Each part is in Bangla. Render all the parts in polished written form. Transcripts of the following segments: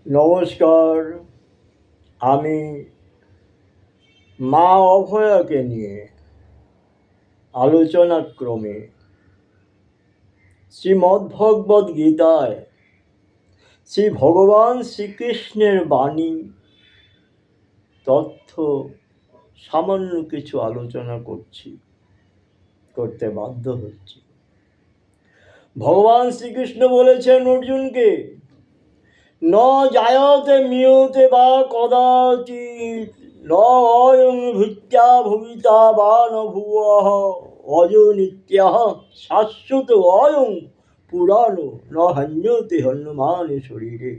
নমস্কার। আমি মা অভয়াকে নিয়ে আলোচনাক্রমে শ্রীমদ্ভগবদ্ গীতায় শ্রী ভগবান শ্রীকৃষ্ণের বাণী তথ্য সামান্য কিছু আলোচনা করতে বাধ্য হচ্ছি। ভগবান শ্রীকৃষ্ণ বলেছেন অর্জুনকে, ন জায়তে মিয়তে বা কদাচিৎ ন অয়ং ভূত্যা ভবিতা বা ন ভুবঃ অজো নিত্যঃ শাশ্বত অয়ং পুরাণো ন হন্যতে হন্যমানে শরীরে।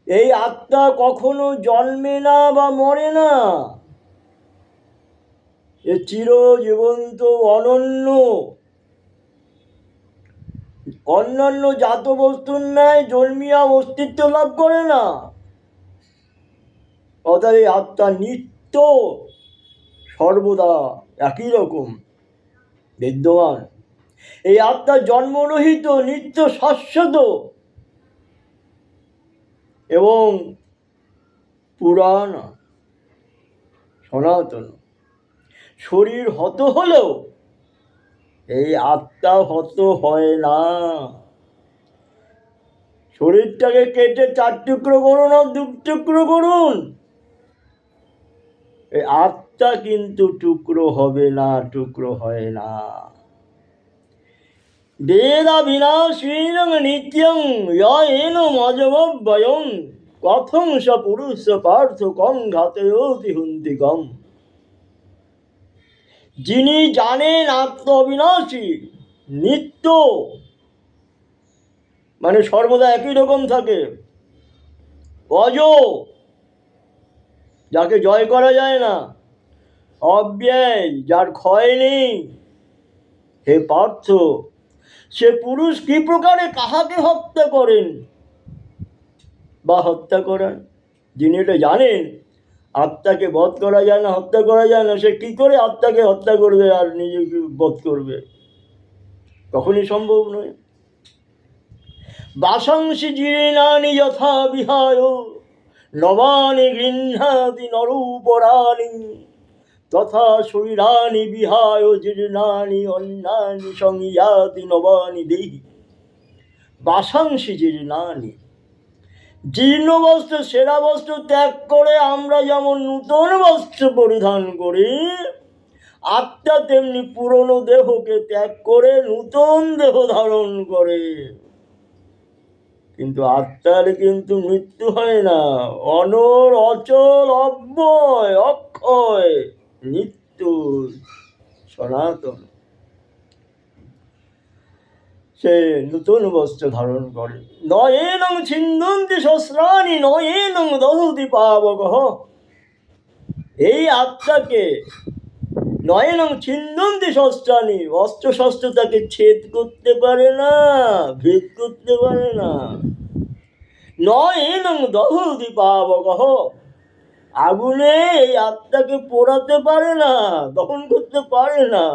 এই আত্মা কখনো জন্মে না বা মরে না, এ চিরজীবন্ত অনন্য, অন্যান্য জাত বস্তুর ন্যায় জন্মিয়া অস্তিত্ব লাভ করে না। অর্থাৎ এই আত্মা নিত্য সর্বদা একই রকম বিদ্যমান। এই আত্মা জন্মরহিত, নিত্য শাশ্বত এবং পুরাণ সনাতন। শরীর হত হলেও এই আত্মা হত হয় না। শরীরটাকে কেটে 4 টুকরো করুন আর 2 টুকরো করুন, এই আত্মা কিন্তু টুকরো হবে না, টুকরো হয় না। বেদা বিনাশীনং নিত্যং ইয়েনম অজমব্যয়ং কথং স পুরুষ পার্থ কং ঘাতয়তি হুন্তিকম। যিনি জানেন আত্ম অবিনাশী, নিত্য মানে সর্বদা একই রকম থাকে, অজ যাকে জয় করা যায় না, অব্যয় যার ক্ষয় নেই, হে পার্থ সে পুরুষ কি প্রকারে কাহাকে হত্যা করেন বা হত্যা করেন। যিনি এটা জানেন আত্মাকে বধ করা যায় না, হত্যা করা যায় না, সে কি করে আত্মাকে হত্যা করবে আর নিজেকে বধ করবে? কখনই সম্ভব নয়। বাসাংসি জীর্ণানি যথা বিহায় নবানি গৃহ্ণাতি নরূপরাণি তথা শরীরানি বিহায় জীর্ণানি অন্যানি সংয়াতি নবানি দেহি। বাসাংসি জীর্ণানি, জীর্ণ বস্ত্র সেরা বস্ত্র ত্যাগ করে আমরা যেমন নূতন বস্ত্র পরিধান করি, আত্মা তেমনি পুরনো দেহকে ত্যাগ করে নূতন দেহ ধারণ করে। কিন্তু আত্মার কিন্তু মৃত্যু হয় না, অনর অচল অব্যয় অক্ষয় নিত্য সনাতন। সে নূতন বস্ত্র ধারণ করে। নয়েনং ছিন্দন্তি শস্ত্রাণি নয়েনং দহতি পাবকঃ। এই আত্মাকে নয়েনং ছিন্দন্তি শস্ত্রাণি, অস্ত্র শস্ত্র তাকে ছেদ করতে পারে না, ভেদ করতে পারে না। নয়েনং দহতি পাবকঃ, আগুনে এই আত্মাকে পোড়াতে পারে না, দহন করতে পারে না।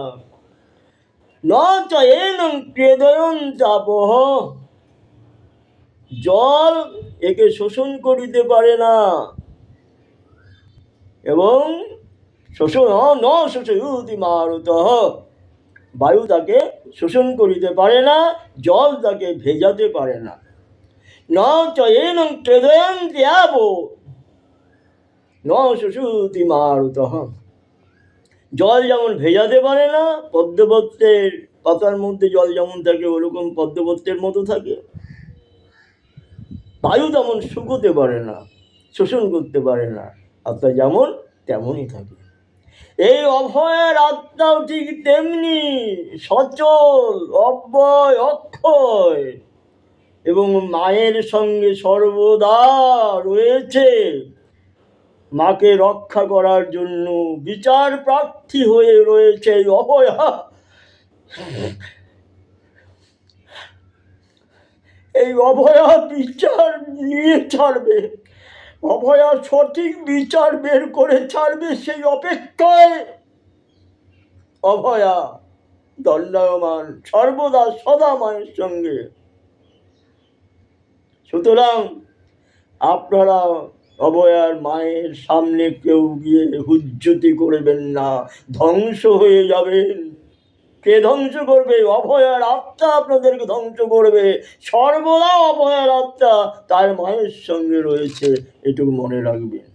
ন চয়েনং ক্লেদয়ন্তি আপঃ, জল একে শোষণ করিতে পারে না, এবং শোষণ ন শোষয়তি মারুতঃ, বায়ু তাকে শোষণ করিতে পারে না, জল তাকে ভেজাতে পারে না। ন চয়েনং ক্লেদয়ন্তি আপো ন শোষয়তি মারুতঃ, জল যেমন ভেজাতে পারে না, পদ্মপত্রের পাতার মধ্যে জল যেমন থাকে ওরকম পদ্মপত্রের মতো থাকে, বায়ু তেমন শুকোতে পারে না, শোষণ করতে পারে না, আত্মা যেমন তেমনই থাকে। এই অভয়ের আত্মাও ঠিক তেমনি সচল, অব্যয়, অক্ষয় এবং মায়ের সঙ্গে সর্বদা রয়েছে। মাকে রক্ষা করার জন্য বিচার প্রার্থী হয়ে রয়েছে এই অভয়া। এই অভয়া বিচার নিয়ে ছাড়বে, অভয়া সঠিক বিচার বের করে ছাড়বে, সেই অপেক্ষায় অভয়া দণ্ডায়মান, সর্বদা সদা মায়ের সঙ্গে সুতরাং আপনারা অভয়ার মায়ের সামনে কেউ গিয়ে হুজ্জুতি করবেন না, ধ্বংস হয়ে যাবেন। কে ধ্বংস করবে? অভয়ার আত্মা আপনাদেরকে ধ্বংস করবে। সর্বদা অভয়ার আত্মা তার মায়ের সঙ্গে রয়েছে, এটুকু মনে রাখবেন।